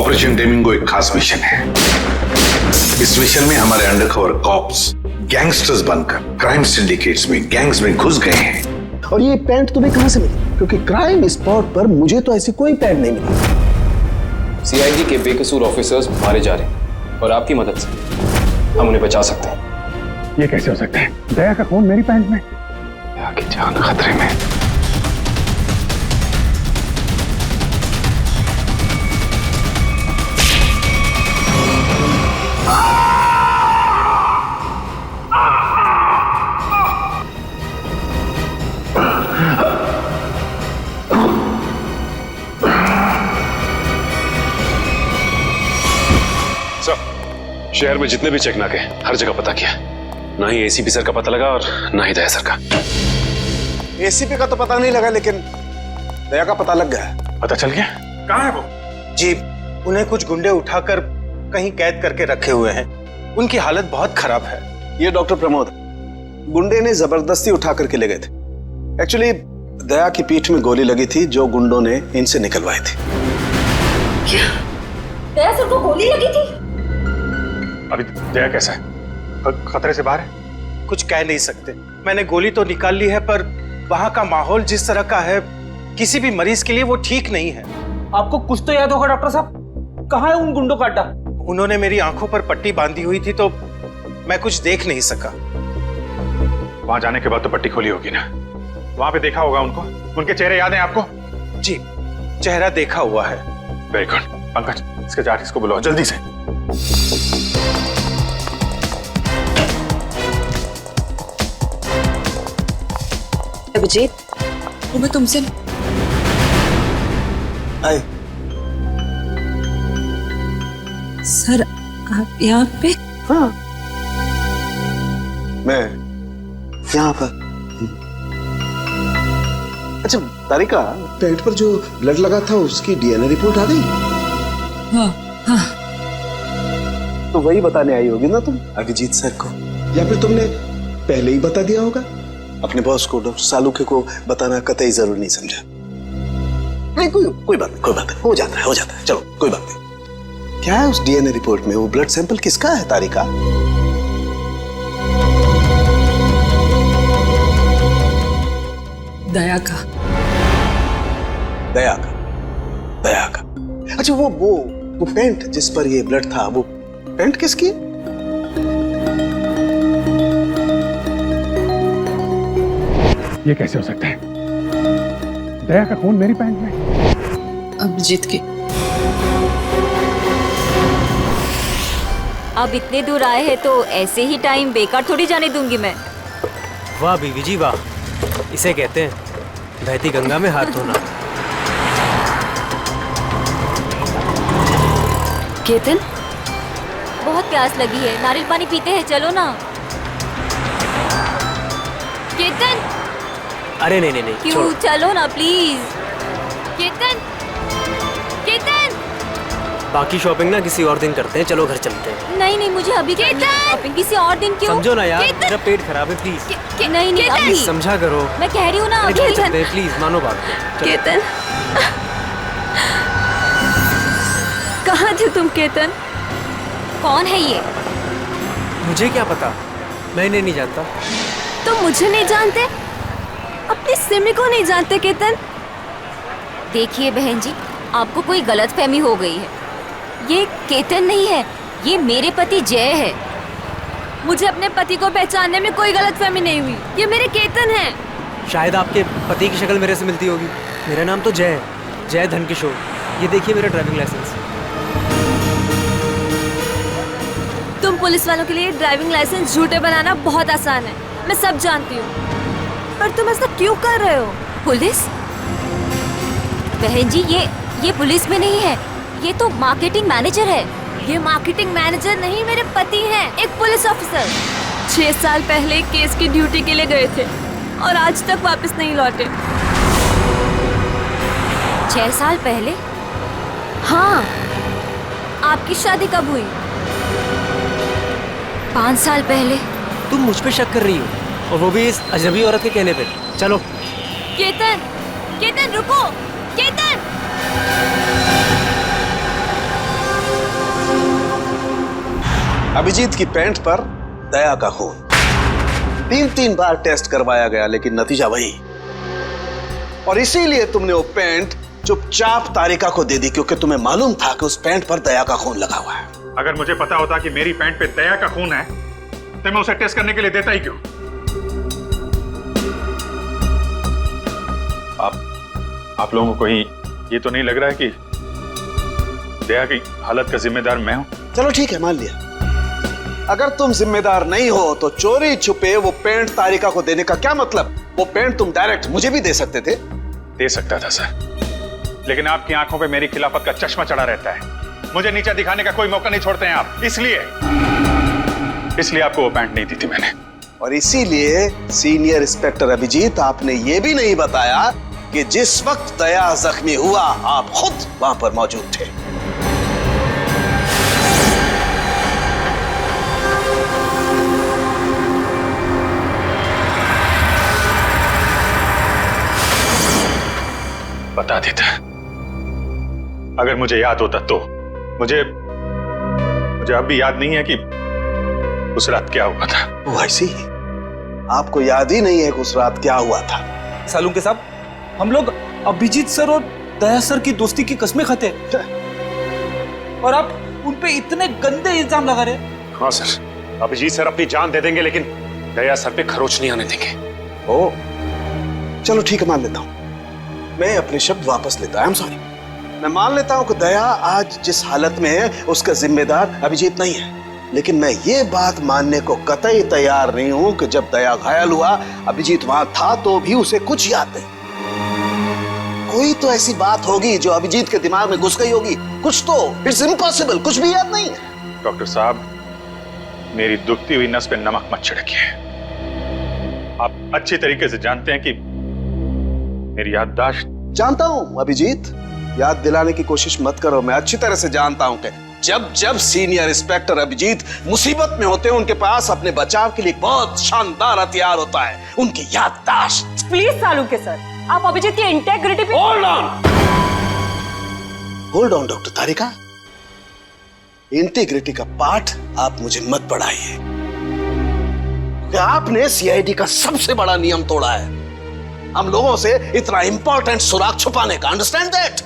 Operation डेमिंगो एक खास mission है। इस मिशन में हमारे अंडरकवर कॉप्स गैंगस्टर्स बनकर क्राइम सिंडिकेट्स में, गैंग्स में घुस गए हैं। और ये पैंट तुम्हें कहां से मिली? क्योंकि क्राइम स्पॉट पर मुझे तो ऐसी कोई पैंट नहीं मिली। सीआईडी के बेकसूर ऑफिसर्स मारे जा रहे हैं और आपकी मदद से हम उन्हें बचा सकते हैं। ये कैसे हो सकता है? दया का खून मेरी पैंट में। दया की जान खतरे में। शहर में जितने भी चेक नाके हर जगह पता किया, ना ही एसीपी सर का पता लगा और ना ही दया सर का। एसीपी का तो पता नहीं लगा, लेकिन दया का पता लग गया। पता चल गया? कहाँ है वो? जी, उन्हें कुछ गुंडे उठाकर कहीं कैद करके रखे हुए हैं। उनकी हालत बहुत खराब है। ये डॉक्टर प्रमोद, गुंडे ने जबरदस्ती उठा करके ले गए थे। एक्चुअली दया की पीठ में गोली लगी थी जो गुंडों ने इनसे निकलवाई थी। क्या? दया सर को गोली लगी थी? अभी दया कैसा है? खतरे से बाहर है? कुछ कह नहीं सकते। मैंने गोली तो निकाल ली है, पर वहां का माहौल जिस तरह का है, किसी भी मरीज के लिए वो ठीक नहीं है। आपको कुछ तो याद होगा डॉक्टर साहब, कहाँ है उन गुंडों का अड्डा? उन्होंने मेरी आंखों पर पट्टी बांधी हुई थी तो मैं कुछ देख नहीं सका। वहां जाने के बाद तो पट्टी खोली होगी ना? वहां पे देखा होगा उनको? उनके चेहरे याद हैं आपको? जी, चेहरा देखा हुआ है। Very good. पंकज, इसके जाट को बुलाओ जल्दी से। अभिजीत, वो मैं तुमसे आए। सर, आप यहाँ पे? हाँ, मैं यहाँ पर। अच्छा तारिका, पेट पर जो ब्लड लगा था उसकी डीएनए रिपोर्ट आ गई? हाँ हाँ। तो वही बताने आई होगी ना तुम अभिजीत सर को, या फिर तुमने पहले ही बता दिया होगा? अपने बॉस को, डॉक्टर सालुके को बताना कतई जरूरी नहीं समझा? नहीं, कोई बात नहीं, हो जाता है, चलो कोई बात नहीं। क्या है उस डीएनए रिपोर्ट में? वो ब्लड सैंपल किसका है तारिका? दया का। अच्छा, वो पेंट जिस पर ये ब्लड था, वो पेंट किसकी? ये कैसे हो सकता है? दया का खून मेरी पैंट में। अभिजीत की। अब इतने दूर आए हैं तो ऐसे ही टाइम बेकार थोड़ी जाने दूंगी मैं। वाह बीवी जी वाह, इसे कहते हैं बहती गंगा में हाथ धोना। केतन, बहुत प्यास लगी है, नारियल पानी पीते हैं, चलो ना। केतन, अरे नहीं, क्यों? चलो ना प्लीज। केतन, बाकी शॉपिंग ना किसी और दिन करते हैं, चलो घर चलते हैं। नहीं, मुझे अभी शॉपिंग किसी और दिन। क्यों? समझो ना यार, मेरा पेट खराब है, प्लीज। नहीं अभी समझा करो, मैं कह रही हूँ ना अभी। चलते हैं, प्लीज मानो बात को। केतन, कहाँ थे तुम केतन? कौन है ये? मुझे क्या पता, मैं इन्हें नहीं जानता। तुम मुझे नहीं जानते? अपनी सिमी को नहीं जानते केतन? देखिए बहन जी, आपको कोई गलतफहमी हो गई है। ये केतन नहीं है, ये मेरे पति जय है। मुझे अपने पति को पहचानने में कोई गलतफहमी नहीं हुई। ये मेरे केतन हैं। शायद आपके पति की शक्ल मेरे से मिलती होगी। मेरा नाम तो जय है, जय धनकिशोर। ये देखिए मेरा ड्राइविंग लाइसेंस। तुम पुलिस वालों के लिए ड्राइविंग लाइसेंस झूठे बनाना बहुत आसान है, मैं सब जानती हूँ। पर तुम ऐसा क्यों कर रहे हो? पुलिस? बहन जी, ये पुलिस में नहीं है, ये तो मार्केटिंग मैनेजर है। ये मार्केटिंग मैनेजर नहीं, मेरे पति हैं, एक पुलिस ऑफिसर। 6 साल पहले केस की ड्यूटी के लिए गए थे और आज तक वापस नहीं लौटे। 6 साल पहले? हाँ। आपकी शादी कब हुई? 5 साल पहले। तुम मुझ पे शक कर रही हो, और वो भी इस अजनबी औरत के कहने पे। चलो। केतन रुको, केतन। अभिजीत की पैंट पर दया का खून। 3 बार टेस्ट करवाया गया लेकिन नतीजा वही। और इसीलिए तुमने वो पैंट चुपचाप तारिका को दे दी, क्योंकि तुम्हें मालूम था कि उस पैंट पर दया का खून लगा हुआ है। अगर मुझे पता होता कि मेरी पैंट पे दया का खून है तो मैं उसे टेस्ट करने के लिए देता ही क्यों? आप लोगों को कहीं ये तो नहीं लग रहा है कि दया की हालत का जिम्मेदार मैं हूं? चलो ठीक है, मान लिया। अगर तुम जिम्मेदार नहीं हो तो चोरी छुपे वो पैंट तारिका को देने का क्या मतलब? वो पैंट तुम डायरेक्ट मुझे भी दे सकते थे। दे सकता था सर, लेकिन आपकी आंखों पे मेरी खिलाफत का चश्मा चढ़ा रहता है। मुझे नीचा दिखाने का कोई मौका नहीं छोड़ते हैं आप, इसलिए आपको वो पैंट नहीं दी थी मैंने। और इसीलिए सीनियर इंस्पेक्टर अभिजीत, आपने ये भी नहीं बताया कि जिस वक्त दया जख्मी हुआ आप खुद वहां पर मौजूद थे। बता देता, अगर मुझे याद होता तो। मुझे अब भी याद नहीं है कि उस रात क्या हुआ था। वो ऐसी आपको याद ही नहीं है कि उस रात क्या हुआ था? सालुंके साहब, हम लोग अभिजीत सर और दया सर की दोस्ती की कस्में खाते हैं और आप उन पे इतने गंदे इल्जाम लगा रहे हैं। हाँ सर, अभिजीत सर अपनी जान दे देंगे लेकिन दया सर पे खरोच नहीं आने देंगे। ओ चलो ठीक है, मान लेता हूं। मैं अपने शब्द वापस लेता हूं। I am sorry. मैं मान लेता हूं कि दया आज जिस हालत में है उसका जिम्मेदार अभिजीत नहीं है, लेकिन मैं ये बात मानने को कतई तैयार नहीं हूं कि जब दया घायल हुआ अभिजीत वहां था तो भी उसे कुछ याद नहीं। कोई तो ऐसी बात होगी जो अभिजीत के दिमाग में घुस गई होगी, कुछ तो। इट्स इम्पॉसिबल, कुछ भी याद नहीं है। डॉक्टर साहब, मेरी दुखती हुई नस पे नमक मत छिड़किए। आप अच्छी तरीके से जानते हैं कि मेरी याददाश्त। जानता हूं अभिजीत, याद दिलाने की कोशिश मत करो। मैं अच्छी तरह से जानता हूं कि जब सीनियर इंस्पेक्टर अभिजीत मुसीबत में होते हैं उनके पास अपने बचाव के लिए बहुत शानदार हथियार होता है, उनकी याददाश्त। प्लीज सालुंके सर, आप अभिजीत की इंटेग्रिटी पे hold on doctor Tarika. Integrity का पाठ आप मुझे मत पढ़ाइए। आपने सीआईडी का सबसे बड़ा नियम तोड़ा है, हम लोगों से इतना इंपॉर्टेंट सुराग छुपाने का। Understand that?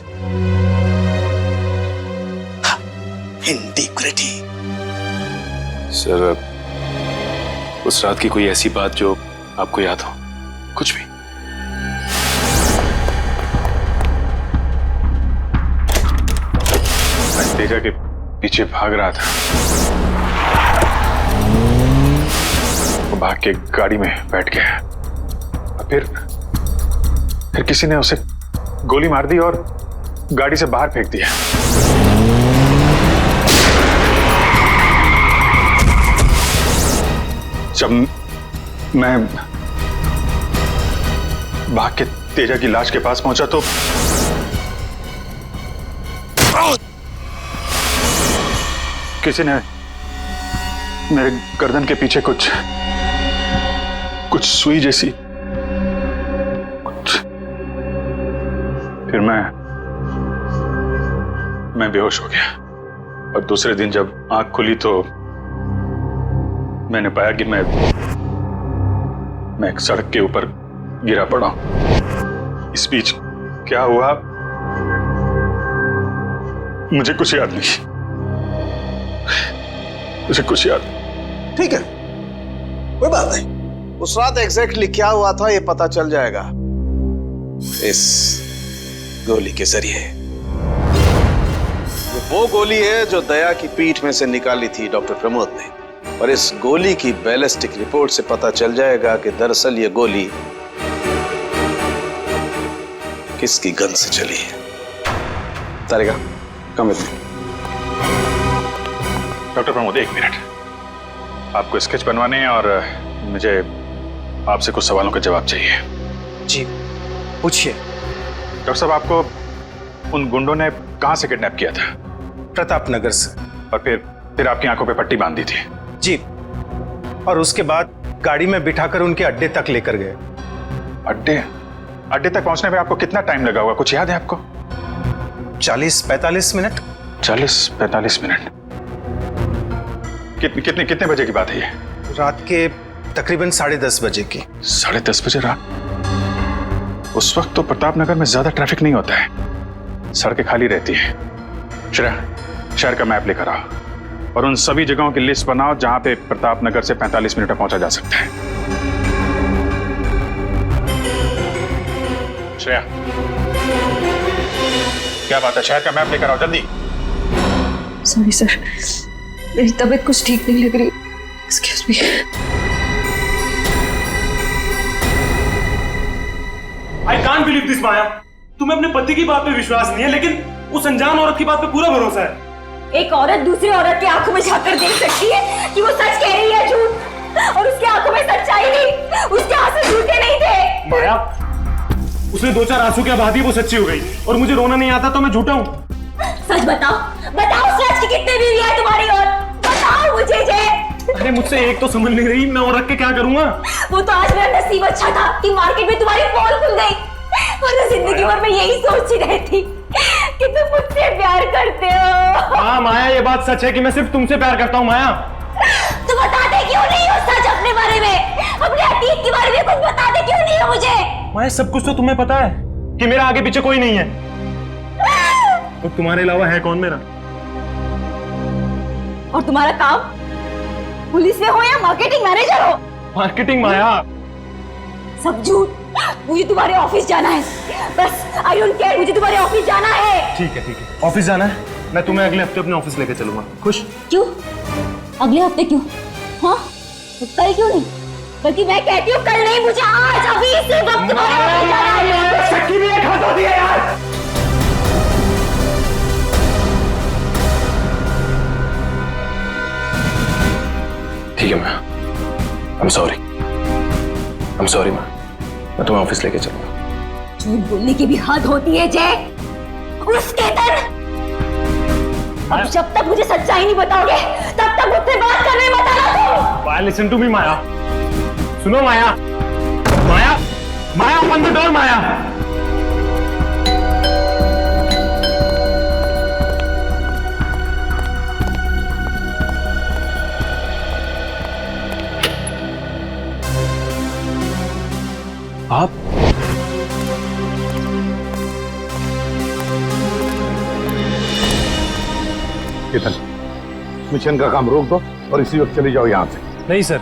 इंटीग्रिटी। सर, उस रात की कोई ऐसी बात जो आपको याद हो? कुछ भी? मैं तेजा के पीछे भाग रहा था, वो भाग के गाड़ी में बैठ गया और फिर किसी ने उसे गोली मार दी और गाड़ी से बाहर फेंक दिया। जब मैं भाग के तेजा की लाश के पास पहुंचा तो किसी ने मेरे गर्दन के पीछे कुछ सुई जैसी फिर मैं बेहोश हो गया और दूसरे दिन जब आंख खुली तो मैंने पाया कि मैं एक सड़क के ऊपर गिरा पड़ा हूं। इस बीच क्या हुआ मुझे कुछ याद नहीं, मुझे कुछ याद। ठीक है, कोई बात नहीं। उस रात एग्जैक्टली क्या हुआ था ये पता चल जाएगा इस गोली के जरिए। ये वो गोली है जो दया की पीठ में से निकाली थी डॉक्टर प्रमोद ने, और इस गोली की बैलिस्टिक रिपोर्ट से पता चल जाएगा कि दरअसल ये गोली किसकी गन से चली है। Tarika, come with me. Doctor Pramod, एक मिनट। आपको स्केच बनवाने हैं और मुझे आपसे कुछ सवालों का जवाब चाहिए। जी पूछिए। डॉक्टर साहब, आपको उन गुंडों ने कहां से किडनैप किया था? प्रताप नगर से। और फिर आपकी आंखों पे पट्टी बांध दी थी? जी, और उसके बाद गाड़ी में बिठाकर उनके अड्डे तक लेकर गए। अड्डे तक पहुंचने में आपको कितना टाइम लगा होगा, कुछ याद है आपको? 40-45 मिनट। 40-45 मिनट। कितने बजे की बात है ये? रात के तकरीबन 10:30 बजे की। 10:30 बजे रात? उस वक्त तो प्रताप नगर में ज्यादा ट्रैफिक नहीं होता है, सड़कें खाली रहती है। श्रेया, शहर का मैप लेकर आओ और उन सभी जगहों की लिस्ट बनाओ जहां पे प्रताप नगर से 45 मिनट में पहुंचा जा सकता है। श्रेया, क्या बात है? शहर का मैप लेकर आओ जल्दी। सॉरी सर, मेरी तबीयत कुछ ठीक नहीं लग रही। Excuse me. I can't believe this Maya. तुम्हें अपने पति की बात पे विश्वास नहीं है, लेकिन उस अनजान औरत की बात पे पूरा भरोसा है। एक औरत दूसरी औरत की आंखों में झांककर देख सकती है कि वो सच कह रही है झूठ, और उसकी आंखों में सच्चाई नहीं, उसके आंसू झूठे नहीं थे। माया, उसने 2-4 आंसू क्या बहा दी, वो सच्ची हो गई, और मुझे रोना नहीं आता तो मैं झूठा हूँ। सच बताओ, बताओ सच की कितने बीवी है तुम्हारी, और बताओ मुझे जे। अरे मुझसे एक तो समझ नहीं रही, मैं और रख के क्या करूंगा? वो तो आज मेरा नसीब अच्छा था कि मार्केट में तुम्हारी पोल खुल गई, और जिंदगी भर मैं यही सोचती रहती कि तुम मुझसे प्यार करते हो। हाँ माया, ये बात सच है कि मैं सिर्फ तुमसे प्यार करता हूँ। माया, तुम बताते क्यों नहीं हो सच अपने बारे में, अपने अतीत के बारे में कुछ बताते क्यों नहीं हो मुझे? माया, सब कुछ तो तुम्हें पता है कि मेरा आगे पीछे कोई नहीं है, तो तुम्हारे अलावा है कौन मेरा? और तुम्हारा काम पुलिस में हो या मार्केटिंग मैनेजर हो? मार्केटिंग? माया, सब झूठ। मुझे तुम्हारे ऑफिस जाना है, बस आई डोंट केयर, मुझे तुम्हारे ऑफिस जाना है। ठीक है, ऑफिस जाना है, मैं तुम्हें अगले हफ्ते अपने ऑफिस लेके चलूंगा। खुश? क्यों अगले हफ्ते क्यों? हाँ, तो कल क्यों नहीं? बल्कि मैं कहती हूँ कल नहीं, मुझे आज अभी इसी वक्त तुम्हारे ऑफिस जाना है। शक्की भी एक हाथ होती है यार। ठीक है मैं, I'm sorry मैं तुम्हें ऑफिस लेके चलूंगा। झूठ बोलने की भी हद होती है जय। उस केतन, अब जब तक मुझे सच्चाई नहीं बताओगे तब तक मुझसे बात करने मत आना तुम। माया, लिसन टू मी माया, सुनो माया, माया, माया, ओपन द डोर माया। आप? केतन, मिशन का काम रोक दो और इसी वक्त चले जाओ यहाँ से। नहीं सर,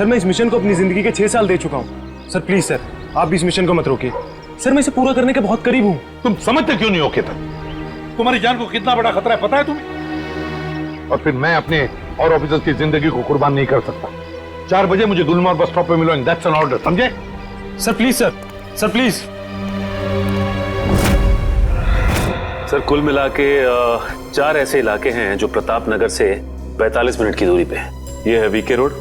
मैं इस मिशन को अपनी जिंदगी के 6 साल दे चुका हूँ। सर प्लीज सर, आप भी इस मिशन को मत रोकिए। सर मैं इसे पूरा करने के बहुत करीब हूँ। तुम समझते क्यों नहीं हो केतन? तुम्हारी जान को कितना बड़ा खतरा है पता है तुम्हें? और फिर मैं अपने और ऑफिसर्स की जिंदगी को कुर्बान नहीं कर सकता। 4 बजे मुझे गुलमोहर बस स्टॉप पे मिलो, एंड दैट्स एन ऑर्डर, समझे? Sir please sir please. Sir कुल मिला के 4 ऐसे इलाके हैं जो प्रताप नगर से 45 मिनट की दूरी पे है। ये है वीके रोड,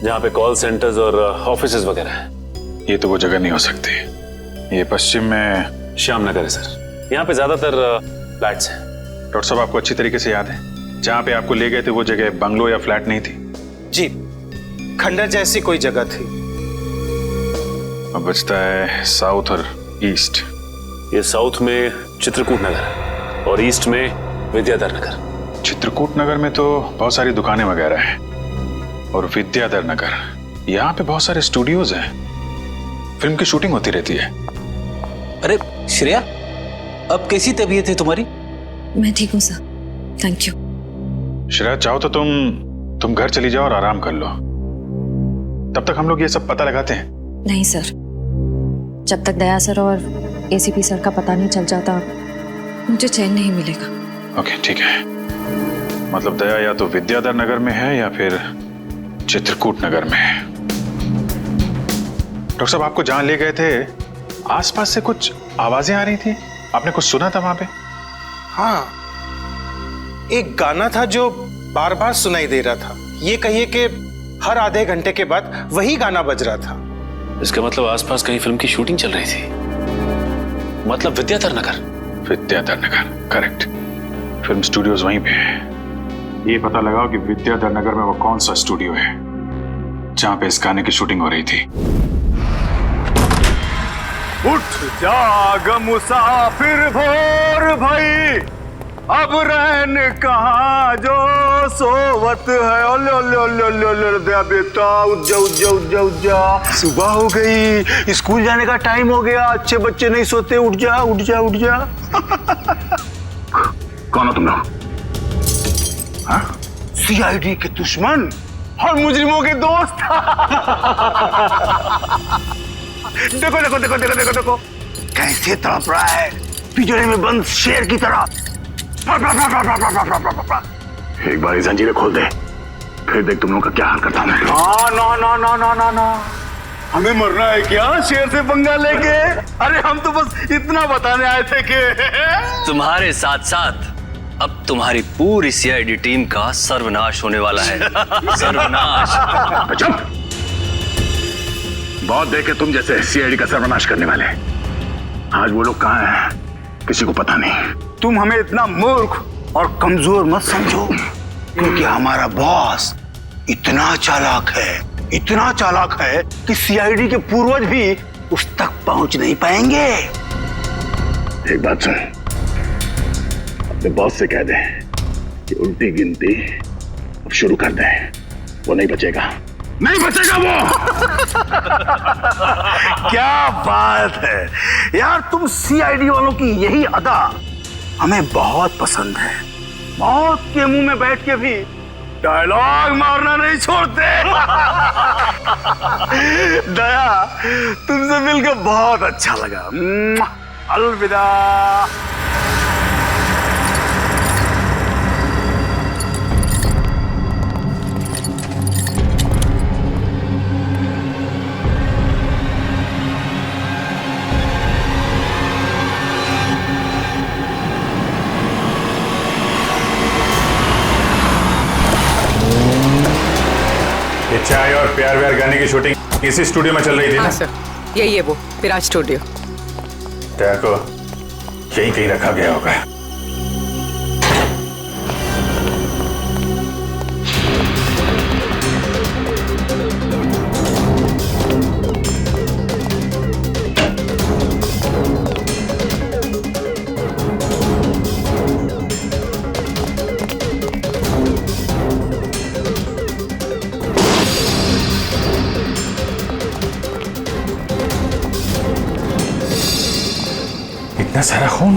जहाँ पे कॉल सेंटर्स और ऑफिसेज वगैरह हैं। ये तो वो जगह नहीं हो सकती। ये पश्चिम में श्याम नगर है सर, यहाँ पे ज्यादातर फ्लैट्स हैं। डॉक्टर साहब, आपको अच्छी तरीके से याद है जहाँ पे आपको ले गए थे वो जगह बंगलो या फ्लैट नहीं थी? जी, खंडर जैसी कोई जगह थी। अब बचता है साउथ और ईस्ट। ये साउथ में चित्रकूट नगर है और ईस्ट में विद्याधर नगर। चित्रकूट नगर में तो बहुत सारी दुकानें वगैरह हैं, और विद्याधर नगर यहाँ पे बहुत सारे स्टूडियोज हैं, फिल्म की शूटिंग होती रहती है। अरे श्रेया, अब कैसी तबीयत है तुम्हारी? मैं ठीक हूँ सर, थैंक यू। श्रेया, चाहो तो तुम घर चली जाओ और आराम कर लो, तब तक हम लोग ये सब पता लगाते हैं। नहीं सर, जब तक दया सर और एसीपी सर का पता नहीं चल जाता मुझे चैन नहीं मिलेगा। ओके ठीक है, मतलब दया या तो विद्याधर नगर में है या फिर चित्रकूट नगर में है। डॉक्टर साहब, आपको जहां ले गए थे आसपास से कुछ आवाजें आ रही थी, आपने कुछ सुना था वहां पे? हाँ, एक गाना था जो बार बार सुनाई दे रहा था। ये कहिए कि हर आधे घंटे के बाद वही गाना बज रहा था। इसका मतलब आसपास कहीं फिल्म की शूटिंग चल रही थी, मतलब Vidyadhar Nagar. Vidyadhar Nagar, correct. Film studios वहीं पे है। ये पता लगाओ कि विद्याधर नगर में वो कौन सा स्टूडियो है जहां पे इस गाने की शूटिंग हो रही थी। उठ जाग मुसाफिर भोर भई, अब रहन कहाँ जो सोवत है। ओले ओले ओले ओले ओले दया बेटा, उठ जा उठ जा उठ जा उठ जा। सुबह हो गई, स्कूल जाने का टाइम हो गया। अच्छे बच्चे नहीं सोते, उठ जा उठ जा उठ जा। कौन हो तुम लोग? सीआईडी के दुश्मन और मुजरिमों के दोस्त। देखो देखो देखो देखो देखो देखो कैसे तड़प रहा है पिंजरे में बंद शेर की तरह। एक बार जंजीरें खोल दे, फिर देख तुम लोग का क्या हाल करता हूं मैं। ना ना ना ना ना ना, हमें मरना है क्या शेर से पंगा लेके? अरे हम तो बस इतना बताने आए थे कि तुम्हारे साथ साथ अब तुम्हारी पूरी सीआईडी टीम का सर्वनाश होने वाला है। सर्वनाश। चुप! बहुत देखे तुम जैसे सीआईडी का सर्वनाश करने वाले। आज वो लोग कहाँ हैं किसी को पता नहीं। तुम हमें इतना मूर्ख और कमजोर मत समझो, क्योंकि हमारा बॉस इतना चालाक है कि सीआईडी के पूर्वज भी उस तक पहुंच नहीं पाएंगे। एक बात सुन, अपने बॉस से कह दे कि उल्टी गिनती अब शुरू कर दे। वो नहीं बचेगा, नहीं बचेगा वो। क्या बात है यार, तुम सीआईडी वालों की यही अदा हमें बहुत पसंद है। मौत के मुंह में बैठ के भी डायलॉग मारना नहीं छोड़ते। दया, तुमसे मिलकर बहुत अच्छा लगा। अलविदा। चाय और प्यार व्यार गाने की शूटिंग इसी स्टूडियो में चल रही थी ना? सर, यही है वो विराज स्टूडियो। तया को यहीं कहीं रखा गया होगा। इतना सारा खून?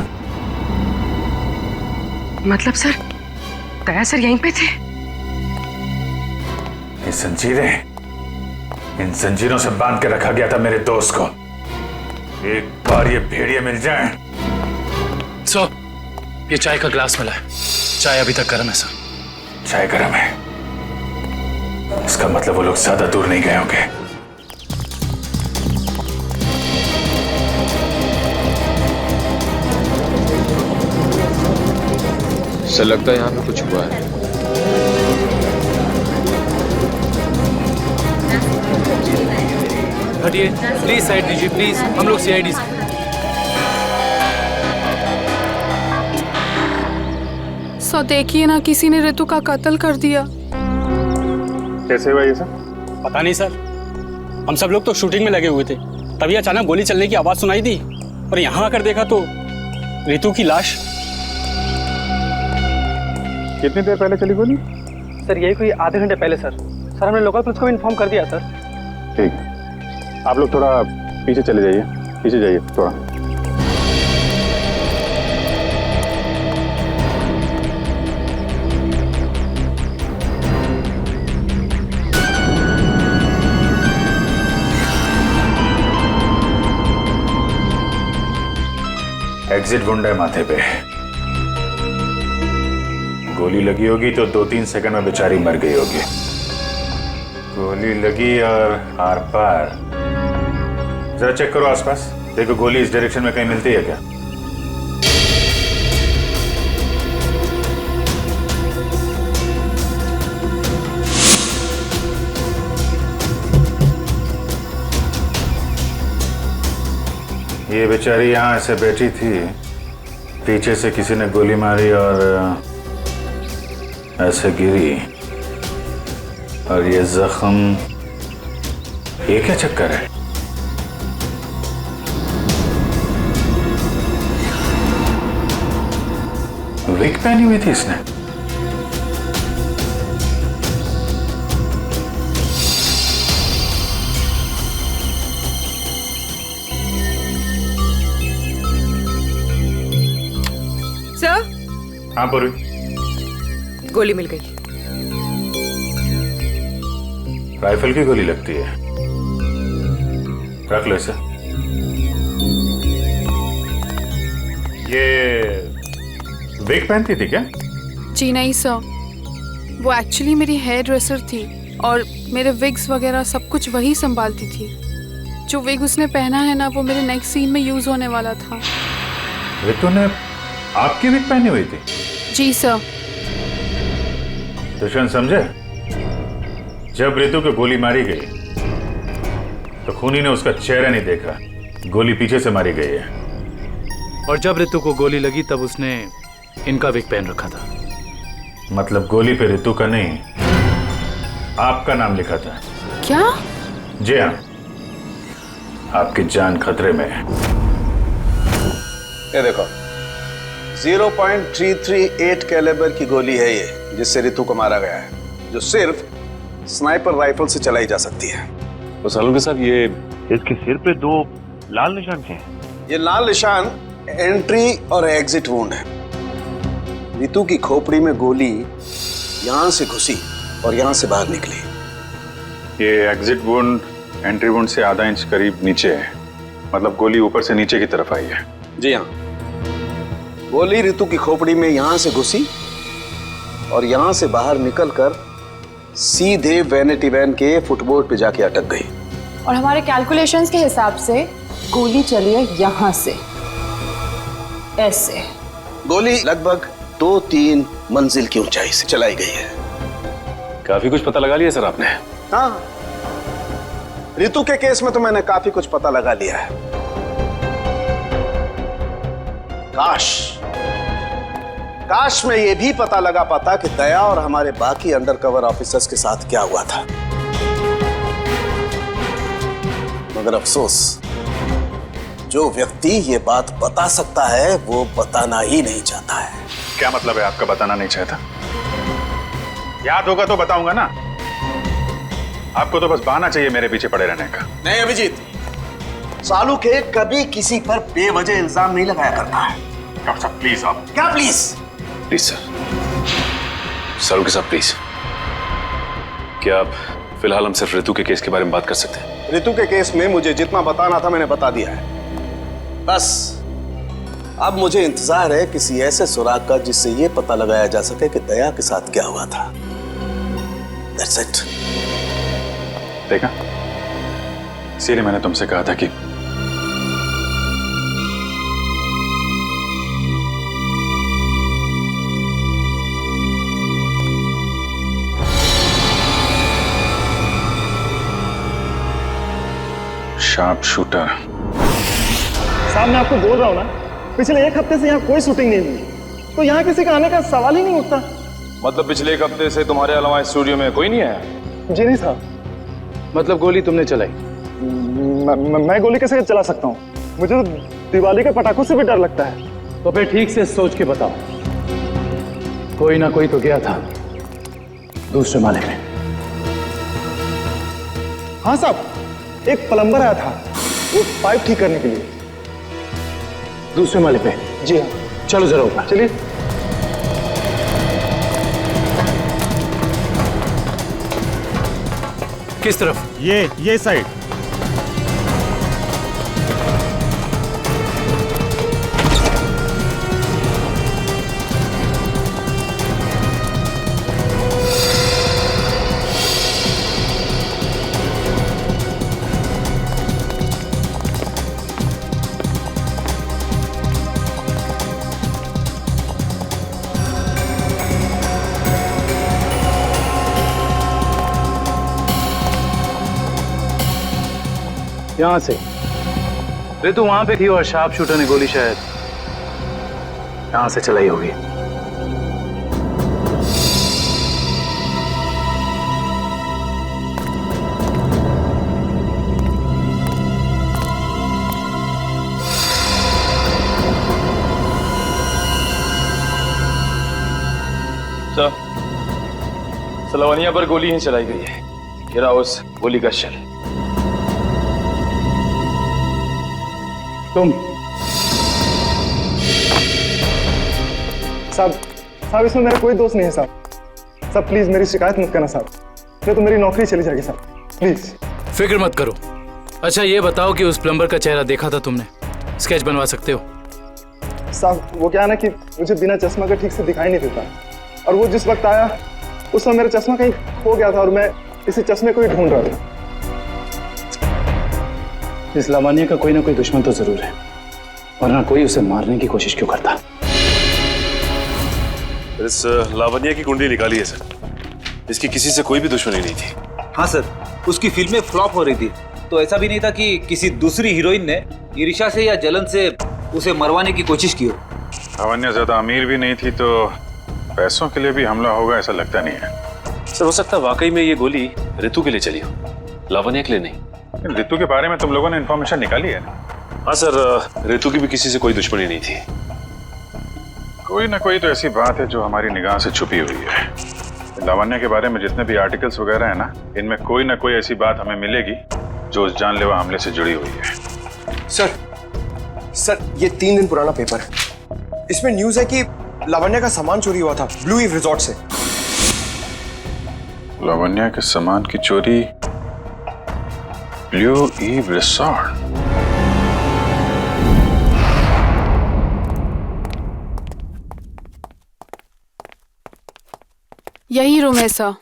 मतलब सर, दया सर यहीं पे थे? ये जंजीरें, इन जंजीरों से बांध के रखा गया था मेरे दोस्त को। एक बार ये भेड़िए मिल जाए। सर, ये चाय का ग्लास मिला है। चाय अभी तक गर्म है सर। चाय गर्म है, इसका मतलब वो लोग ज्यादा दूर नहीं गए होंगे। सर लगता है यहाँ पे कुछ हुआ है। हटिए प्लीज, साइड दीजिए प्लीज, हम लोग सीआईडी से। सो देखिए ना, किसी ने ऋतु का कत्ल कर दिया। कैसे हुआ ये सब? पता नहीं सर, हम सब लोग तो शूटिंग में लगे हुए थे, तभी अचानक गोली चलने की आवाज सुनाई दी और यहाँ आकर देखा तो ऋतु की लाश। कितनी देर पहले चली गोली? सर यही कोई आधे घंटे पहले सर। सर हमने लोकल पुलिस को भी इन्फॉर्म कर दिया सर। ठीक, आप लोग थोड़ा पीछे चले जाइए, पीछे जाइए थोड़ा। एग्जिट गुंडा माथे पे गोली लगी होगी तो 2-3 सेकंड में बेचारी मर गई होगी। गोली लगी और आर पार। जरा चेक करो आसपास, देखो गोली इस डायरेक्शन में कहीं मिलती है क्या? ये बेचारी यहाँ ऐसे बैठी थी, पीछे से किसी ने गोली मारी और ऐसे गिरी, और ये जख्म, ये क्या चक्कर है? विग पहनी हुई थी इसने। सर, हाँ पूरी, गोली मिल गई। राइफल की गोली लगती है, रख लो इसे। ये विग पहनती थी क्या? जी नहीं सर, वो एक्चुअली मेरी हेयर ड्रेसर थी और मेरे विग्स वगैरह सब कुछ वही संभालती थी। जो विग उसने पहना है ना, वो मेरे नेक्स्ट सीन में यूज होने वाला था। रितु ने आपकी विग पहनी हुई थी? जी सर। दुष्यंत समझे, जब रितु को गोली मारी गई तो खूनी ने उसका चेहरा नहीं देखा, गोली पीछे से मारी गई है। और जब रितु को गोली लगी तब उसने इनका विग पहन रखा था। मतलब गोली पे रितु का नहीं, आपका नाम लिखा था। क्या? जी हाँ, आपकी जान खतरे में है। ये देखो, 0.338 कैलिबर की गोली है ये, जिससे रितु को मारा गया है, जो सिर्फ स्नाइपर राइफल से चलाई जा सकती है। तो सालुंके साहब, ये इसके सिर पे 2 लाल निशान क्या हैं? ये लाल निशान एंट्री और एग्जिट वुंड है। रितु की खोपड़ी में गोली यहां से घुसी और यहां से बाहर निकली। ये एग्जिट वुंड एंट्री वुंड से आधा इंच करीब नीचे है, मतलब गोली ऊपर से नीचे की तरफ आई है। जी हाँ, गोली रितु की खोपड़ी में यहां से घुसी और यहां से बाहर निकलकर सीधे वैनिटी वैन के फुटबोर्ड पे जाके अटक गई। और हमारे कैलकुलेशंस के हिसाब से गोली चली है यहां से, ऐसे। गोली लगभग 2-3 मंजिल की ऊंचाई से चलाई गई है। काफी कुछ पता लगा लिया सर आपने? हाँ, रितु के केस में तो मैंने काफी कुछ पता लगा लिया है। काश मैं ये भी पता लगा पाता कि दया और हमारे बाकी अंडरकवर ऑफिसर्स के साथ क्या हुआ था। मगर अफसोस, जो व्यक्ति ये बात बता सकता है वो बताना ही नहीं चाहता है। क्या मतलब है आपका बताना नहीं चाहता? याद होगा तो बताऊंगा ना। आपको तो बस बहाना चाहिए मेरे पीछे पड़े रहने का। नहीं अभिजीत, सालुके कभी किसी पर बेवजह इल्जाम नहीं लगाया करता है। डॉक्टर साहब प्लीज। आप क्या प्लीज? प्लीज सर, सालुंके साहब प्लीज, क्या आप फिलहाल हम सिर्फ रितु के केस के बारे में बात कर सकते हैं? रितु के केस में मुझे जितना बताना था मैंने बता दिया है। बस अब मुझे इंतजार है किसी ऐसे सुराग का जिससे ये पता लगाया जा सके कि दया के साथ क्या हुआ था। That's it. देखा, इसीलिए मैंने तुमसे कहा था कि शार्प शूटर। साहब मैं आपको बोल रहा हूँ ना, पिछले 1 हफ्ते से यहाँ कोई शूटिंग नहीं हुई, तो यहाँ किसी का आने का सवाल ही नहीं उठता। मतलब पिछले 1 हफ्ते से तुम्हारे अलावा स्टूडियो में कोई नहीं आया? जी नहीं साहब। मतलब गोली तुमने चलाई? मैं गोली कैसे चला सकता हूँ? मुझे तो दिवाली के पटाखों से भी डर लगता है। तो फिर ठीक से सोच के बताओ, कोई ना कोई तो गया था दूसरे माले में। हाँ साहब, एक प्लम्बर आया था वो पाइप ठीक करने के लिए। दूसरे माले पे? जी हाँ। चलो जरा ऊपर चलिए। किस तरफ? ये साइड। यहां से रितु वहां पे थी और शार्प शूटर ने गोली शायद यहां से चलाई होगी। सर लवनिया पर गोली ही चलाई गई है। गिरा उस गोली का शेल। तुम साहब इसमें मेरा कोई दोस्त नहीं है साहब प्लीज मेरी शिकायत मत करना साहब, नहीं तो मेरी नौकरी चली जाएगी साहब, प्लीज। फिक्र मत करो। अच्छा ये बताओ कि उस प्लम्बर का चेहरा देखा था तुमने? स्केच बनवा सकते हो? साहब वो क्या है ना कि मुझे बिना चश्मा के ठीक से दिखाई नहीं देता, और वो जिस वक्त आया उस समय मेरा चश्मा कहीं खो गया था और मैं इसी चश्मे को ही ढूंढ रहा था। इस लावण्य का कोई ना कोई दुश्मन तो जरूर है, वरना कोई उसे मारने की कोशिश क्यों करता? इस लावण्य की कुंडली निकाली है सर, इसकी किसी से कोई भी दुश्मनी नहीं थी। हाँ सर, उसकी फिल्में फ्लॉप हो रही थी, तो ऐसा भी नहीं था कि किसी दूसरी हीरोइन ने ईर्ष्या से या जलन से उसे मरवाने की कोशिश की हो। लावण्य ज्यादा अमीर भी नहीं थी, तो पैसों के लिए भी हमला होगा ऐसा लगता नहीं है। सर हो सकता है वाकई में ये गोली ऋतु के लिए चली हो, लावण्य के लिए नहीं। ऋतु के बारे में तुम लोगों ने इंफॉर्मेशन निकाली है ना? हाँ सर, ऋतु की भी किसी से कोई दुश्मनी नहीं थी। कोई ना कोई तो ऐसी बात है जो हमारी निगाह से छुपी हुई है। लावण्य के बारे में जितने भी आर्टिकल्स वगैरह है ना, इनमें कोई ना कोई ऐसी बात हमें मिलेगी जो उस जानलेवा हमले से जुड़ी हुई है। सर ये 3 दिन पुराना पेपर है, इसमें न्यूज है कि लावण्य का सामान चोरी हुआ था ब्लू ईव रिजॉर्ट से। लावण्य के सामान की चोरी ब्लू ईव रिसॉर्ट? यही रूम है सर।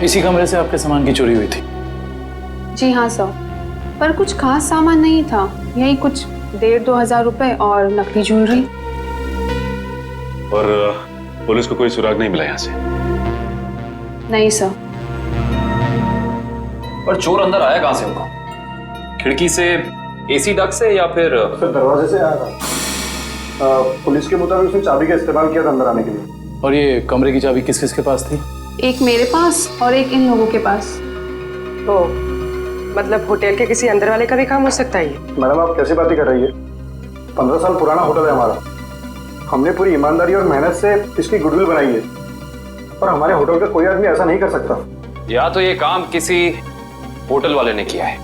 इसी कमरे से आपके सामान की चोरी हुई थी? जी हाँ सर, पर कुछ खास सामान नहीं था, यही कुछ 1,500-2 हज़ार रुपए और नकली ज्वेलरी। और पुलिस को कोई सुराग नहीं मिला यहाँ से? नहीं सर। पर चोर अंदर आया कहाँ से होगा? खिड़की से, एसी डक्ट से, या फिर सर दरवाजे से आया था। पुलिस के मुताबिक उसने चाबी का इस्तेमाल किया था अंदर आने के लिए। और ये कमरे की चाबी किस किस के पास थी? एक मेरे पास और एक इन लोगों के पास। तो मतलब होटल के किसी अंदर वाले का भी काम हो सकता है ये? मैडम आप कैसी बातें कर रही है? 15 साल पुराना होटल है हमारा, हमने पूरी ईमानदारी और मेहनत से इसकी गुडविल बनाई है, और हमारे होटल का कोई आदमी ऐसा नहीं कर सकता। या तो ये काम किसी होटल वाले ने किया है,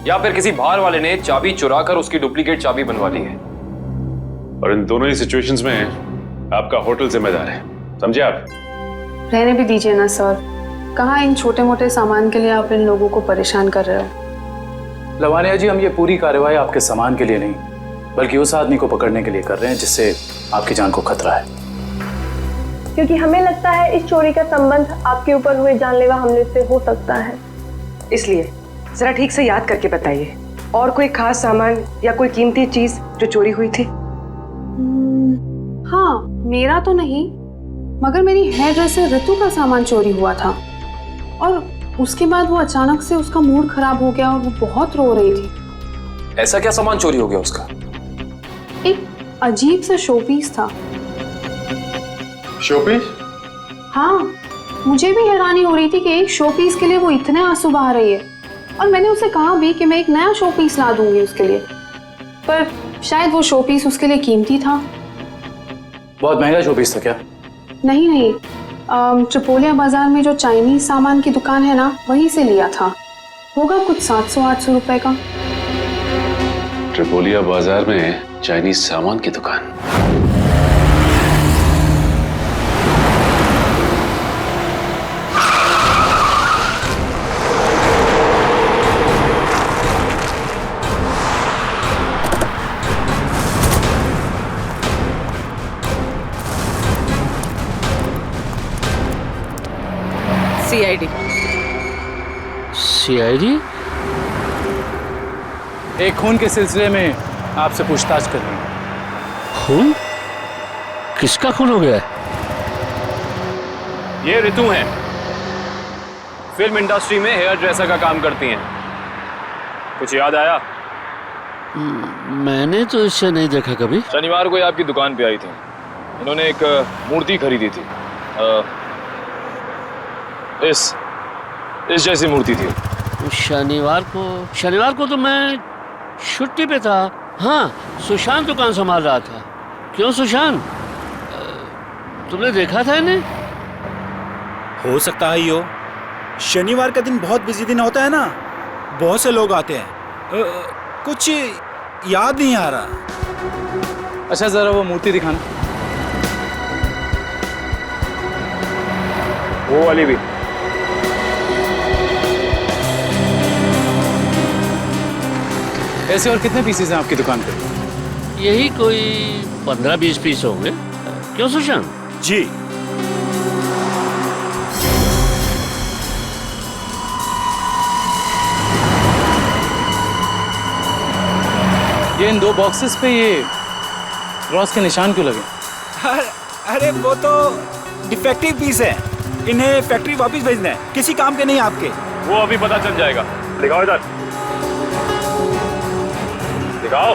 या फिर किसी बाहर वाले ने चाबी चुरा कर उसकी डुप्लीकेट चाबी बनवा ली है। और इन दोनों ही सिचुएशंस में आपका होटल जिम्मेदार है, समझे आप? रहने भी दीजिए ना सर, कहाँ इन छोटे मोटे सामान के लिए आप इन लोगों को परेशान कर रहे हो? लावण्या जी, हम ये पूरी कार्रवाई आपके सामान के लिए नहीं, बल्कि उस आदमी को पकड़ने के लिए कर रहे हैं जिससे आपकी जान को खतरा है। क्योंकि हमें लगता है इस चोरी का संबंध आपके ऊपर हुए जानलेवा हमले से हो सकता है। इसलिए जरा ठीक से याद करके बताइए, और कोई खास सामान या कोई कीमती चीज जो चोरी हुई थी? हाँ, मेरा तो नहीं, मगर मेरी हेयर ड्रेसर ऋतु का सामान चोरी हुआ था, और उसके बाद वो अचानक से उसका मूड खराब हो गया और वो बहुत रो रही थी। ऐसा क्या सामान चोरी हो गया उसका? एक अजीब सा शोपीस था। शोपीस? हाँ, मुझे भी हैरानी हो रही थी कि एक शोपीस के लिए वो इतने आंसू बहा रही है, और मैंने उसे कहा भी कि मैं एक नया शोपीस ला दूंगी उसके लिए, पर शायद वो शोपीस उसके लिए कीमती था। बहुत महंगा शोपीस था क्या? नहीं, ट्रिपोलिया बाजार में जो चाइनीज सामान की दुकान है ना, वहीं से लिया था। होगा कुछ 700-800 रुपए का। ट्रिपोलिया बाजार में चाइनीज सामान की दुकान? सीआईडी? एक खून के सिलसिले में आपसे पूछताछ कर रही हूँ। खून? किसका खून हो गया है? ये ऋतु हैं, फिल्म इंडस्ट्री में हेयर ड्रेसर का काम करती हैं। कुछ याद आया? मैंने तो इसे नहीं देखा कभी। शनिवार को ये आपकी दुकान पे आई थी, इन्होंने एक मूर्ति खरीदी थी। इस जैसी मूर्ति थी। शनिवार को तो मैं छुट्टी पे था। हाँ, सुशांत दुकान संभाल रहा था। क्यों सुशांत, तुमने देखा था इन्हें? हो सकता है यो, शनिवार का दिन बहुत बिजी दिन होता है ना, बहुत से लोग आते हैं। कुछ याद नहीं आ रहा। अच्छा जरा वो मूर्ति दिखाना। वो वाली भी। ऐसे और कितने पीसेस हैं आपकी दुकान पे? यही कोई 15-20 पीस होंगे। क्यों सुशांत? जी। ये इन 2 बॉक्सेस पे ये क्रॉस के निशान क्यों लगे? अरे वो तो डिफेक्टिव पीस है, इन्हें फैक्ट्री वापस भेजना है, किसी काम के नहीं आपके। वो अभी पता चल जाएगा। दिखाओ इधर, दिखाओ।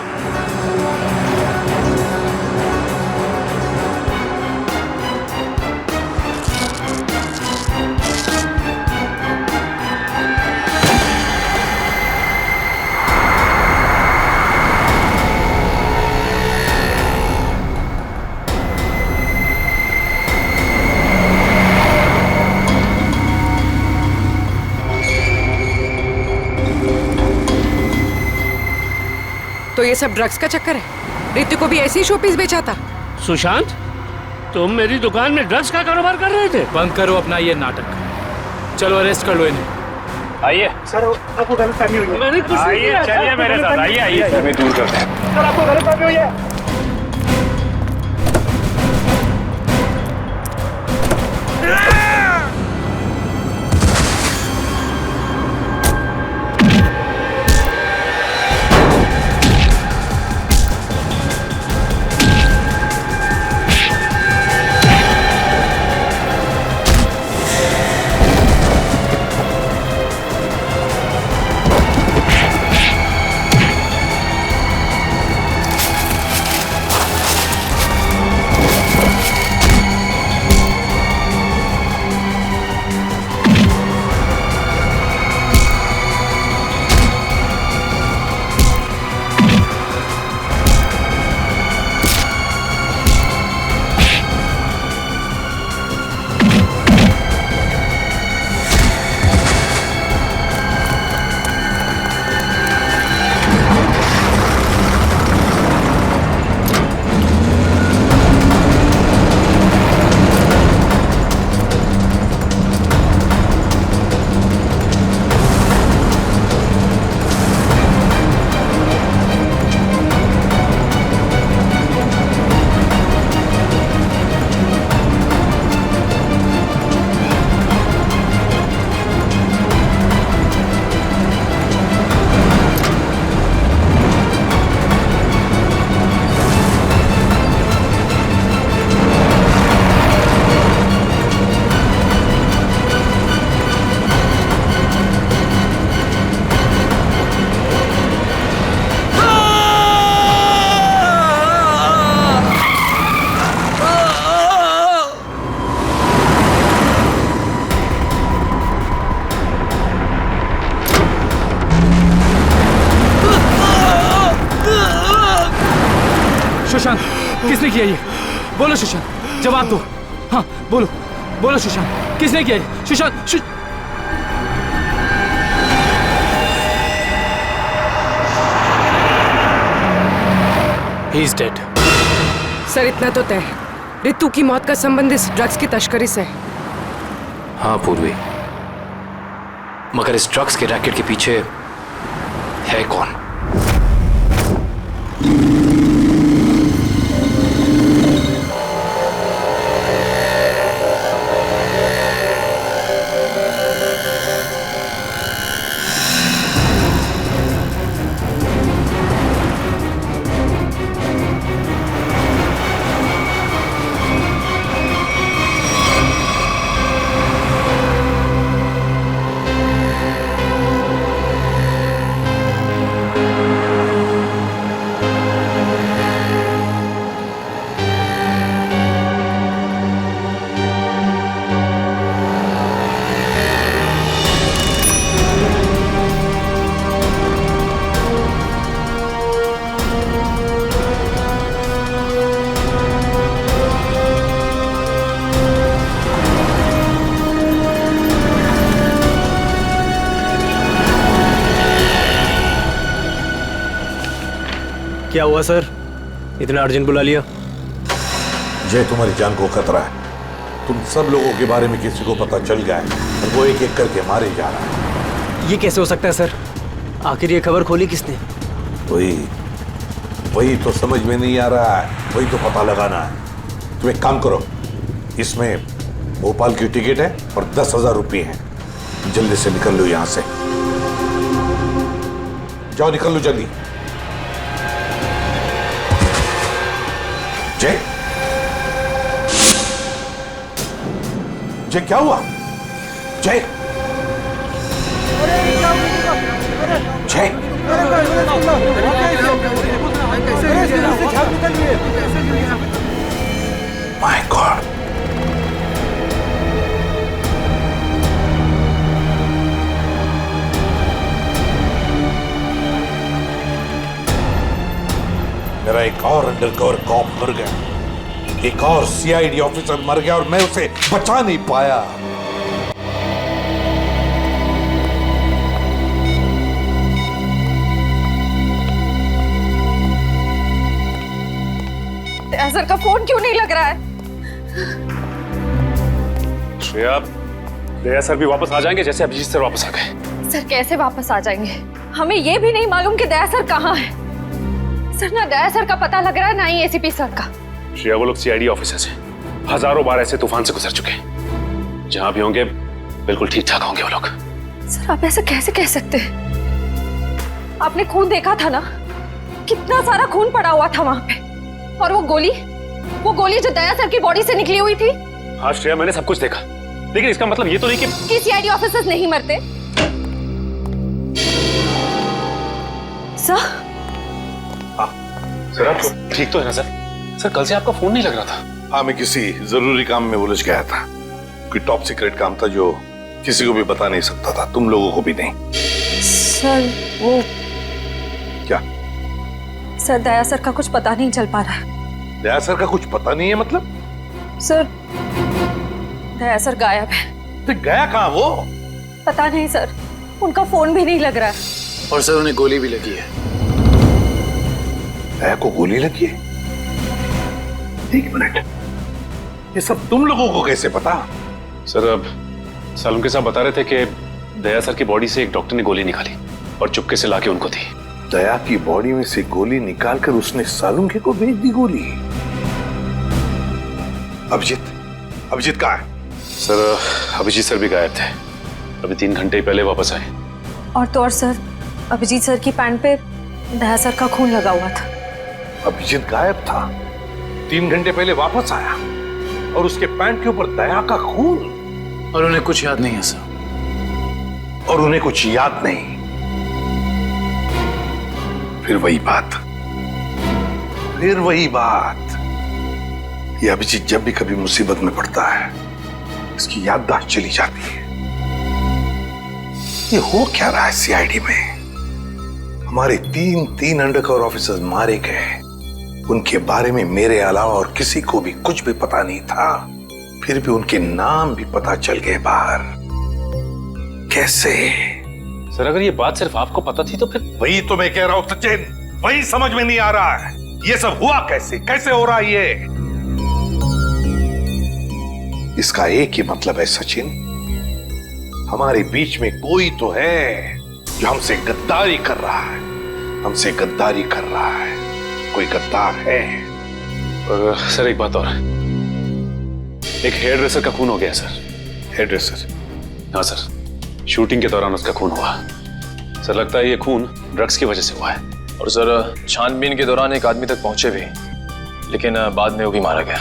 तो ये सब ड्रग्स का चक्कर है? रितु को भी ऐसे ही शोपीस बेचा था? सुशांत, तुम मेरी दुकान में ड्रग्स का कारोबार कर रहे थे? बंद करो अपना ये नाटक। चलो अरेस्ट कर लो इन्हें। आइए सर, आपको गलतफहमी हुई है। मैंने कुछ नहीं किया। चलिए मेरे साथ, आइए हमें दूर करते हैं। सर, आपको गलतफहमी हुई है। सुशांत, किसने किया ये? बोलो सुशांत, जवाब दो। हाँ बोलो, बोलो सुशांत, किसने किया ये? Sushant, He is dead. Sir इतना तो तय है, रितु की मौत का संबंध इस ड्रग्स की तस्करी से है। हाँ पूर्वी, मगर इस ड्रग्स के रैकेट के पीछे है कौन? क्या हुआ सर, इतना अर्जेंट बुला लिया? जय, तुम्हारी जान को खतरा है। तुम सब लोगों के बारे में किसी को पता चल गया है और वो एक एक करके मारे जा रहा है। ये कैसे हो सकता है सर? आखिर ये खबर खोली किसने? वही तो समझ में नहीं आ रहा है, वही तो पता लगाना है। तुम एक काम करो, इसमें भोपाल की टिकट है और 10,000 रुपये है। जल्दी से निकल लो यहां से, जाओ निकल लो जल्दी। जय, जय क्या हुआ? जय, जय, माय गॉड। मेरा एक और अंडरकवर कॉप मर गया, एक और सीआईडी ऑफिसर मर गया और मैं उसे बचा नहीं पाया। सर का फोन क्यों नहीं लग रहा है? श्रेया, दया सर भी वापस आ जाएंगे जैसे अभिजीत सर वापस आ गए। सर कैसे वापस आ जाएंगे? हमें ये भी नहीं मालूम कि दया सर कहाँ है। सर ना दया सर का पता लग रहा है ना ही एसीपी सर का। श्रेया, वो लोग सीआईडी ऑफिसर्स हैं, हजारों बार ऐसे तूफान से गुजर चुके हैं। जहां भी होंगे बिल्कुल ठीक ठाक होंगे वो लोग। सर आप ऐसा कैसे कह सकते हैं? आपने खून देखा था ना, कितना सारा खून पड़ा हुआ था वहां पे। और वो गोली जो दया सर की बॉडी से निकली हुई थी। हाँ श्रेया, मैंने सब कुछ देखा, लेकिन इसका मतलब ये तो नहीं कि सीआईडी ऑफिसर्स नहीं मरते। सर सर आप ठीक तो है ना सर? सर कल से आपका फोन नहीं लग रहा था। हाँ, मैं किसी जरूरी काम में उलझ गया था। कोई टॉप सीक्रेट काम था जो किसी को भी बता नहीं सकता था, तुम लोगों को भी नहीं। सर वो क्या? सर दया सर का कुछ पता नहीं चल पा रहा है। दया सर का कुछ पता नहीं है मतलब? सर दया सर गायब है। तो गया कहाँ वो? पता नहीं सर, उनका फोन भी नहीं लग रहा है। और सर उन्हें गोली भी लगी है। दया को गोली लगी है? एक मिनट, ये सब तुम लोगों को कैसे पता? सर अब सालुंके साहब बता रहे थे कि दया सर की बॉडी से एक डॉक्टर ने गोली निकाली और चुपके से लाके उनको दी। दया की बॉडी में से गोली निकालकर उसने सालुंके को भेज दी गोली। अभिजीत कहाँ है? सर अभिजीत सर भी गायब थे, अभी 3 घंटे ही पहले वापस आए। और तो और सर, अभिजीत सर की पैंट पे दया सर का खून लगा हुआ था। अभिजीत गायब था, 3 घंटे पहले वापस आया और उसके पैंट के ऊपर दया का खून। और उन्हें कुछ याद नहीं है सर। और उन्हें कुछ याद नहीं। फिर वही बात। ये अभिजीत जब भी कभी मुसीबत में पड़ता है, इसकी याददाश्त चली जाती है। ये हो क्या रहा है सीआईडी में? हमारे 3 अंडरकवर ऑफिसर्स मारे गए, उनके बारे में मेरे अलावा और किसी को भी कुछ भी पता नहीं था। फिर भी उनके नाम भी पता चल गए बाहर। कैसे? सर अगर ये बात सिर्फ आपको पता थी तो फिर? वही तो मैं कह रहा हूं सचिन, वही समझ में नहीं आ रहा है। ये सब हुआ कैसे हो रहा है ये? इसका एक ही मतलब है सचिन, हमारे बीच में कोई तो है जो हमसे गद्दारी कर रहा है। कोई गद्दार है। और सर एक बात और, एक हेयर ड्रेसर का खून हो गया सर। Hair dresser? हाँ सर, शूटिंग के दौरान उसका खून हुआ। सर लगता है ये खून ड्रग्स की वजह से हुआ है। और सर छानबीन के दौरान एक आदमी तक पहुंचे भी, लेकिन बाद में वो भी मारा गया।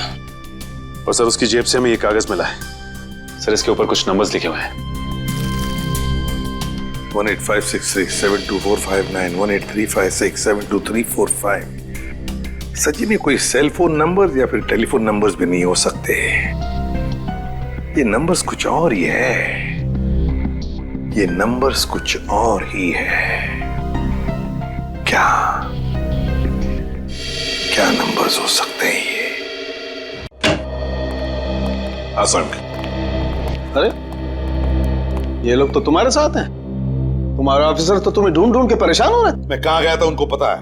और सर उसकी जेब से हमें ये कागज मिला है सर, इसके ऊपर कुछ नंबर्स लिखे हुए हैं। 185637245 18356722345। सचिन, ये कोई सेल फोन नंबर या फिर टेलीफोन नंबर्स भी नहीं हो सकते। ये नंबर्स कुछ और ही है। क्या नंबर्स हो सकते हैं ये? आसान। अरे ये लोग तो तुम्हारे साथ हैं। तुम्हारे ऑफिसर तो तुम्हें ढूंढ ढूंढ के परेशान हो रहे हैं। मैं कहाँ गया था उनको पता है।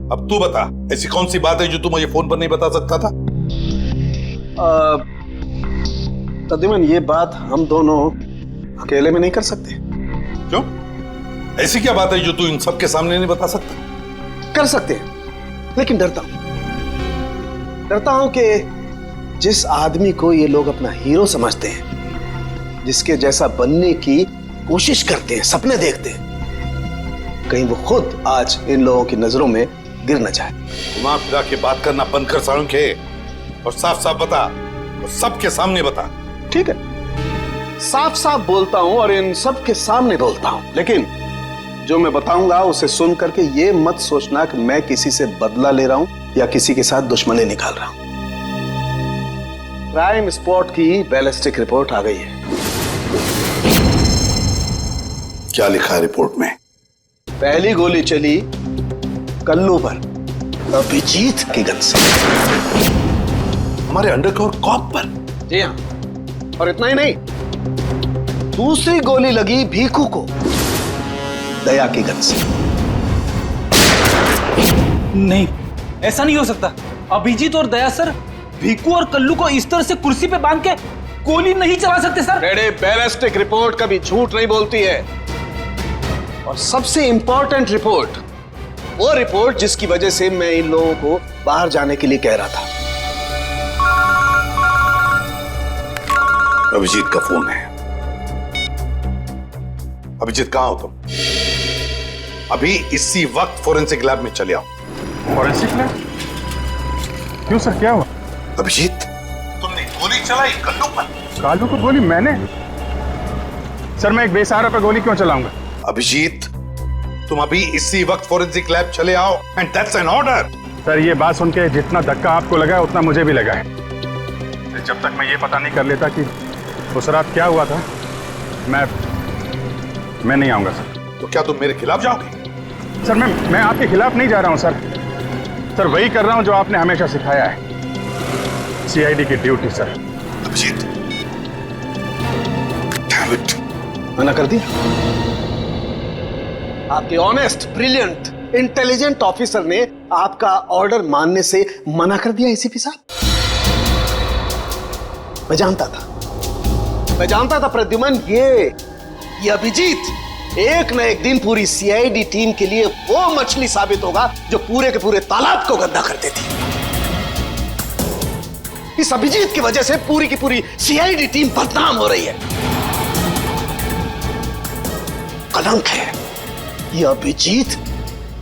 अब तू बता, ऐसी कौन सी बात है जो तू मुझे फोन पर नहीं बता सकता था? प्रद्युमन, ये बात हम दोनों अकेले में नहीं कर सकते। क्यों? ऐसी क्या बात है जो तू इन सबके सामने नहीं बता सकता? कर सकते हैं, लेकिन डरता हूं कि जिस आदमी को ये लोग अपना हीरो समझते हैं, जिसके जैसा बनने की कोशिश करते हैं, सपने देखते हैं, कहीं वो खुद आज इन लोगों की नजरों में गिर न जाए। घुमा फिरा के बात करना बंद कर साळुंखे और साफ साफ बता, और सबके सामने बता। ठीक है, साफ साफ बोलता हूं और इन सब के सामने बोलता हूं, लेकिन जो मैं बताऊंगा उसे सुन करके ये मत सोचना कि मैं किसी से बदला ले रहा हूं या किसी के साथ दुश्मनी निकाल रहा हूं। क्राइम स्पॉट की बैलिस्टिक रिपोर्ट आ गई है। क्या लिखा है रिपोर्ट में? पहली गोली चली कल्लू पर, अभिजीत की गन से। हमारे अंडरकवर कॉप पर? जी हाँ, और इतना ही नहीं, दूसरी गोली लगी भीखू को, दया की गन से। नहीं, ऐसा नहीं हो सकता। अभिजीत और दया सर भीकू और कल्लू को इस तरह से कुर्सी पे बांध के गोली नहीं चला सकते सर। बेटे, बैलिस्टिक रिपोर्ट कभी झूठ नहीं बोलती है। और सबसे इंपॉर्टेंट रिपोर्ट, वो रिपोर्ट जिसकी वजह से मैं इन लोगों को बाहर जाने के लिए कह रहा था। अभिजीत का फोन है। अभिजीत, कहां हो तुम? अभी इसी वक्त फोरेंसिक लैब में चले आओ। Forensic lab? क्यों सर, क्या हुआ? अभिजीत, तुमने गोली चलाई कल्लू पर। कालू को गोली मैंने? सर, मैं एक बेसहारा पर गोली क्यों चलाऊंगा? अभिजीत, तुम अभी इसी वक्त फोरेंसिक लैब चले आओ, and that's an order. Sir, ये बात सुन के जितना धक्का आपको लगा है उतना मुझे भी लगा है। जब तक मैं ये पता नहीं कर लेता कि उस रात क्या हुआ था, मैं नहीं आऊंगा सर। तो क्या तुम मेरे खिलाफ जाओगे? सर, मैं आपके खिलाफ नहीं जा रहा हूं सर, वही कर रहा हूं जो आपने हमेशा सिखाया है, सीआईडी की ड्यूटी सर। अभिजीत, मना कर दिया? आपके ऑनेस्ट, ब्रिलियंट, इंटेलिजेंट ऑफिसर ने आपका ऑर्डर मानने से मना कर दिया एसीपी साहब। मैं जानता था प्रद्युमन, ये अभिजीत एक न एक दिन पूरी सीआईडी टीम के लिए वो मछली साबित होगा जो पूरे के पूरे तालाब को गंदा कर देती। इस अभिजीत की वजह से पूरी की पूरी सीआईडी टीम बदनाम हो रही है। कलंक है ये अभिजीत,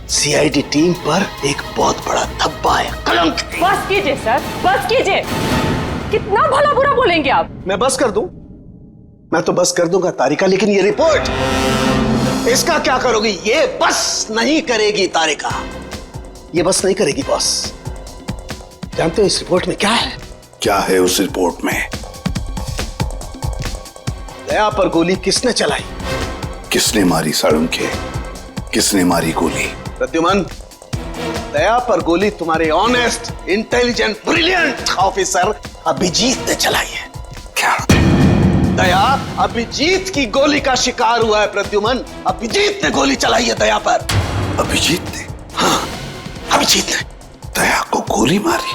सीआईडी टीम पर एक बहुत बड़ा धब्बा है, कलंक। बस कीजिए सर, बस कीजिए। कितना भला बुरा बोलेंगे आप? मैं बस कर दूं? मैं तो बस कर दूंगा तारिका, लेकिन ये रिपोर्ट, इसका क्या करोगी? ये बस नहीं करेगी तारिका, ये बस नहीं करेगी बॉस। जानते हो इस रिपोर्ट में क्या है? क्या है उस रिपोर्ट में? दया पर गोली किसने चलाई? किसने मारी साळुंखे? किसने मारी गोली? प्रद्युमन, दया पर गोली तुम्हारे honest, intelligent, brilliant officer Abhijeet ने चलाई है। क्या? दया अभिजीत की गोली का शिकार हुआ है प्रद्युमन। अभिजीत ने गोली चलाई है दया पर। अभिजीत ने? हाँ, अभिजीत ने दया को गोली मारी।